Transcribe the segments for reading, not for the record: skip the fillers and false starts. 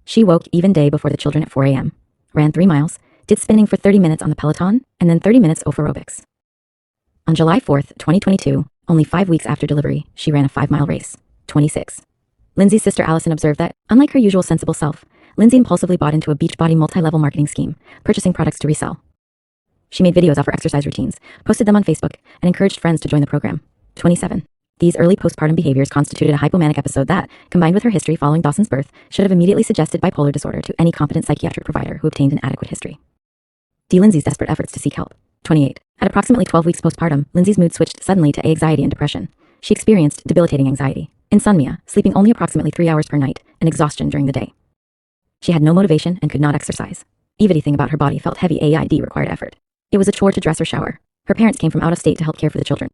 She woke even day before the children at 4 a.m., ran 3 miles, did spinning for 30 minutes on the Peloton, and then 30 minutes of aerobics. On July 4th, 2022, only 5 weeks after delivery, she ran a 5-mile race. 26. Lindsay's sister Allison observed that, unlike her usual sensible self, Lindsay impulsively bought into a Beachbody multi-level marketing scheme, purchasing products to resell. She made videos of her exercise routines, posted them on Facebook, and encouraged friends to join the program. 27. These early postpartum behaviors constituted a hypomanic episode that, combined with her history following Dawson's birth, should have immediately suggested bipolar disorder to any competent psychiatric provider who obtained an adequate history. Lindsay's desperate efforts to seek help. 28. At approximately 12 weeks postpartum, Lindsay's mood switched suddenly to anxiety and depression. She experienced debilitating anxiety, insomnia, sleeping only approximately 3 hours per night, and exhaustion during the day. She had no motivation and could not exercise. Everything about her body felt heavy and required effort. It was a chore to dress or shower. Her parents came from out of state to help care for the children.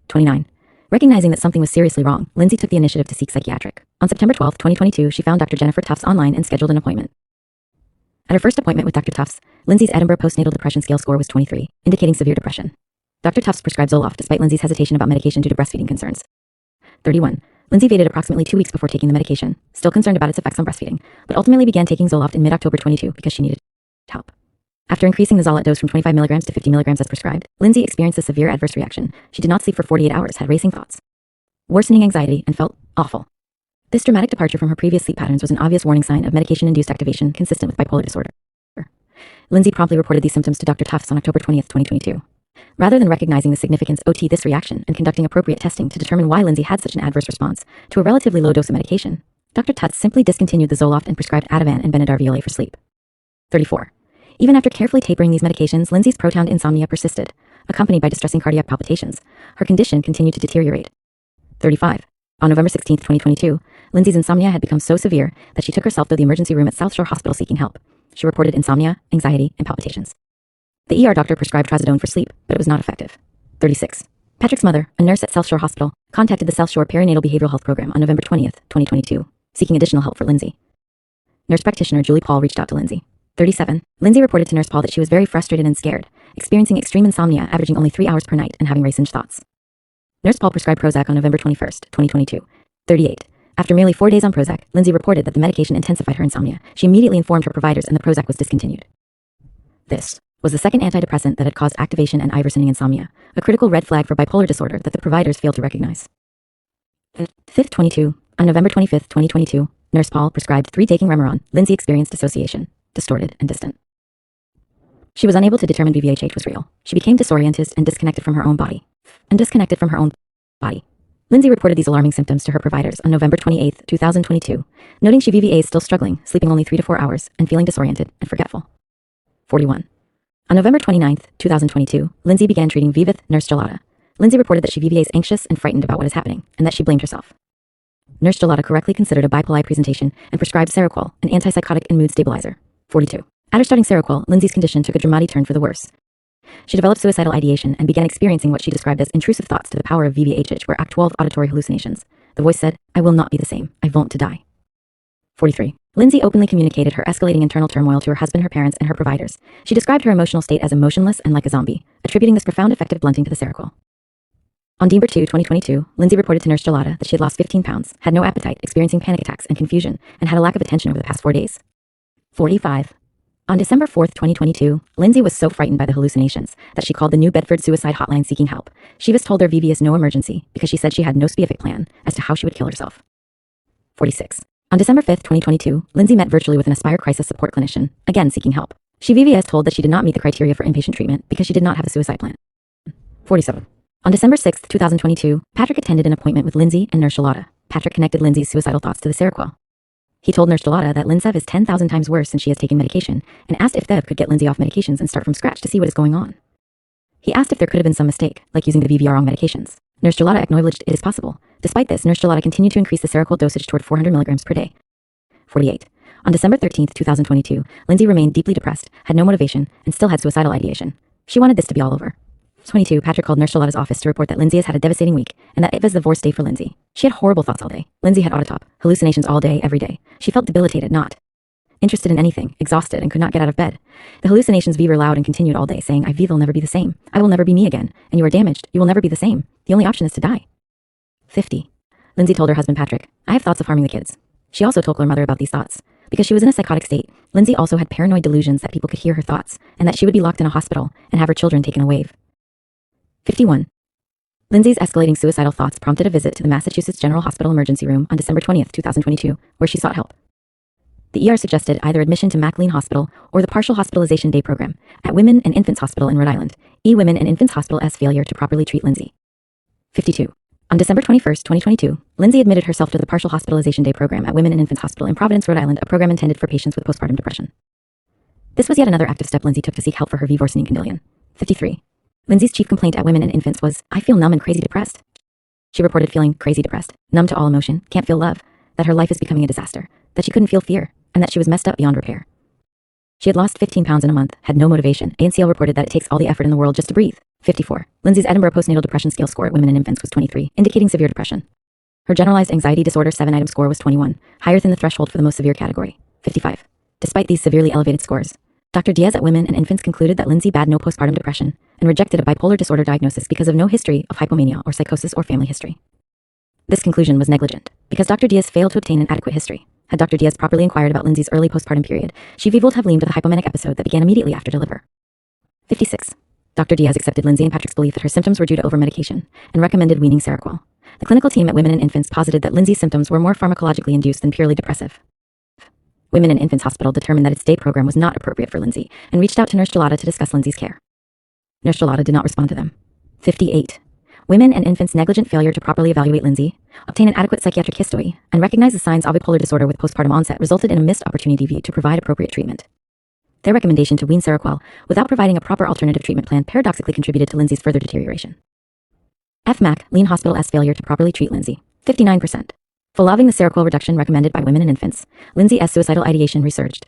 29. Recognizing that something was seriously wrong, Lindsay took the initiative to seek psychiatric. On September 12, 2022, she found Dr. Jennifer Tufts online and scheduled an appointment. At her first appointment with Dr. Tufts, Lindsay's Edinburgh postnatal depression scale score was 23, indicating severe depression. Dr. Tufts prescribed Zoloft despite Lindsay's hesitation about medication due to breastfeeding concerns. 31. Lindsay waited approximately 2 weeks before taking the medication, still concerned about its effects on breastfeeding, but ultimately began taking Zoloft in mid-October 22 because she needed help. After increasing the Zoloft dose from 25 milligrams to 50 milligrams as prescribed, Lindsay experienced a severe adverse reaction. She did not sleep for 48 hours, had racing thoughts, worsening anxiety, and felt awful. This dramatic departure from her previous sleep patterns was an obvious warning sign of medication-induced activation consistent with bipolar disorder. Lindsay promptly reported these symptoms to Dr. Tufts on October 20, 2022. Rather than recognizing the significance of this reaction and conducting appropriate testing to determine why Lindsay had such an adverse response to a relatively low dose of medication, Dr. Tufts simply discontinued the Zoloft and prescribed Ativan and Benadryl Violet for sleep. 34. Even after carefully tapering these medications, Lindsay's profound insomnia persisted, accompanied by distressing cardiac palpitations. Her condition continued to deteriorate. 35. On November 16, 2022, Lindsay's insomnia had become so severe that she took herself to the emergency room at South Shore Hospital seeking help. She reported insomnia, anxiety, and palpitations. The ER doctor prescribed trazodone for sleep, but it was not effective. 36. Patrick's mother, a nurse at South Shore Hospital, contacted the South Shore Perinatal Behavioral Health Program on November 20, 2022, seeking additional help for Lindsay. Nurse practitioner Julie Paul reached out to Lindsay. 37. Lindsay reported to Nurse Paul that she was very frustrated and scared, experiencing extreme insomnia averaging only 3 hours per night and having racing thoughts. Nurse Paul prescribed Prozac on November 21, 2022. 38. After merely 4 days on Prozac, Lindsay reported that the medication intensified her insomnia. She immediately informed her providers and the Prozac was discontinued. This was the second antidepressant that had caused activation and worsening insomnia, a critical red flag for bipolar disorder that the providers failed to recognize. 22. On November 25, 2022, Nurse Paul prescribed 3 taking Remeron. Lindsay experienced dissociation, distorted and distant. She was unable to determine VVHH was real. She became disoriented and disconnected from her own body. Lindsay reported these alarming symptoms to her providers on November 28, 2022, noting she VVA is still struggling, sleeping only 3 to 4 hours, and feeling disoriented and forgetful. 41. On November 29, 2022, Lindsay began treating V with Nurse Gelada. Lindsay reported that she VVA is anxious and frightened about what is happening, and that she blamed herself. Nurse Gelada correctly considered a bipolar presentation and prescribed Seroquel, an antipsychotic and mood stabilizer. 42. After starting Seroquel, Lindsay's condition took a dramatic turn for the worse. She developed suicidal ideation and began experiencing what she described as intrusive thoughts to the power of VVHH were Act 12 auditory hallucinations. The voice said, "I will not be the same. I want to die." 43. Lindsay openly communicated her escalating internal turmoil to her husband, her parents, and her providers. She described her emotional state as emotionless and like a zombie, attributing this profound effective blunting to the Seroquel. On December 2, 2022, Lindsay reported to Nurse Gelada that she had lost 15 pounds, had no appetite, experiencing panic attacks and confusion, and had a lack of attention over the past 4 days. 45. On December 4, 2022, Lindsay was so frightened by the hallucinations that she called the New Bedford suicide hotline seeking help. She was told their VV is no emergency because she said she had no specific plan as to how she would kill herself. 46. On December 5, 2022, Lindsay met virtually with an Aspire crisis support clinician, again seeking help. She VVS told that she did not meet the criteria for inpatient treatment because she did not have a suicide plan. 47. On December 6, 2022, Patrick attended an appointment with Lindsay and Nurse Gelada. Patrick connected Lindsay's suicidal thoughts to the Seroquel. He told Nurse Gelada that Lindsay is 10,000 times worse since she has taken medication and asked if Dev could get Lindsay off medications and start from scratch to see what is going on. He asked if there could have been some mistake, like using the VVR wrong medications. Nurse Gelada acknowledged it is possible. Despite this, Nurse Gelada continued to increase the Seroquel dosage toward 400 milligrams per day. 48. On December 13, 2022, Lindsay remained deeply depressed, had no motivation, and still had suicidal ideation. She wanted this to be all over. 22. Patrick called Nurse Gelada's office to report that Lindsay has had a devastating week and that it was the worst day for Lindsay. She had horrible thoughts all day. Lindsay had autotop, hallucinations all day, every day. She felt debilitated, not interested in anything, exhausted, and could not get out of bed. The hallucinations were loud and continued all day, saying, "I will never be the same. I will never be me again. And you are damaged. You will never be the same. The only option is to die." 50. Lindsay told her husband Patrick, "I have thoughts of harming the kids." She also told her mother about these thoughts. Because she was in a psychotic state, Lindsay also had paranoid delusions that people could hear her thoughts and that she would be locked in a hospital and have her children taken away. 51. Lindsay's escalating suicidal thoughts prompted a visit to the Massachusetts General Hospital emergency room on December 20th, 2022, where she sought help. The ER suggested either admission to McLean Hospital or the Partial Hospitalization Day Program at Women and Infants Hospital in Rhode Island, Women and Infants Hospital as failure to properly treat Lindsay. 52. On December 21st, 2022, Lindsay admitted herself to the Partial Hospitalization Day Program at Women and Infants Hospital in Providence, Rhode Island, a program intended for patients with postpartum depression. This was yet another active step Lindsay took to seek help for her worsening condition. 53. Lindsay's chief complaint at Women and Infants was, "I feel numb and crazy depressed." She reported feeling crazy depressed, numb to all emotion, can't feel love, that her life is becoming a disaster, that she couldn't feel fear, and that she was messed up beyond repair. She had lost 15 pounds in a month, had no motivation. ANCL reported that it takes all the effort in the world just to breathe. 54. Lindsay's Edinburgh postnatal depression scale score at Women and Infants was 23, indicating severe depression. Her generalized anxiety disorder 7-item score was 21, higher than the threshold for the most severe category. 55. Despite these severely elevated scores, Dr. Diaz at Women and Infants concluded that Lindsay had no postpartum depression and rejected a bipolar disorder diagnosis because of no history of hypomania or psychosis or family history. This conclusion was negligent, because Dr. Diaz failed to obtain an adequate history. Had Dr. Diaz properly inquired about Lindsay's early postpartum period, she would have linked to the hypomanic episode that began immediately after delivery. 56. Dr. Diaz accepted Lindsay and Patrick's belief that her symptoms were due to over-medication and recommended weaning Seroquel. The clinical team at Women and Infants posited that Lindsay's symptoms were more pharmacologically induced than purely depressive. Women and Infants Hospital determined that its day program was not appropriate for Lindsay and reached out to Nurse Gelada to discuss Lindsay's care. Nurse Gelada did not respond to them. 58. Women and Infants' negligent failure to properly evaluate Lindsay, obtain an adequate psychiatric history, and recognize the signs of bipolar disorder with postpartum onset resulted in a missed opportunity to provide appropriate treatment. Their recommendation to wean Seroquel without providing a proper alternative treatment plan paradoxically contributed to Lindsay's further deterioration. Lean Hospital S failure to properly treat Lindsay. 59%. Following the Seroquel reduction recommended by Women and Infants, Lindsay's suicidal ideation resurged.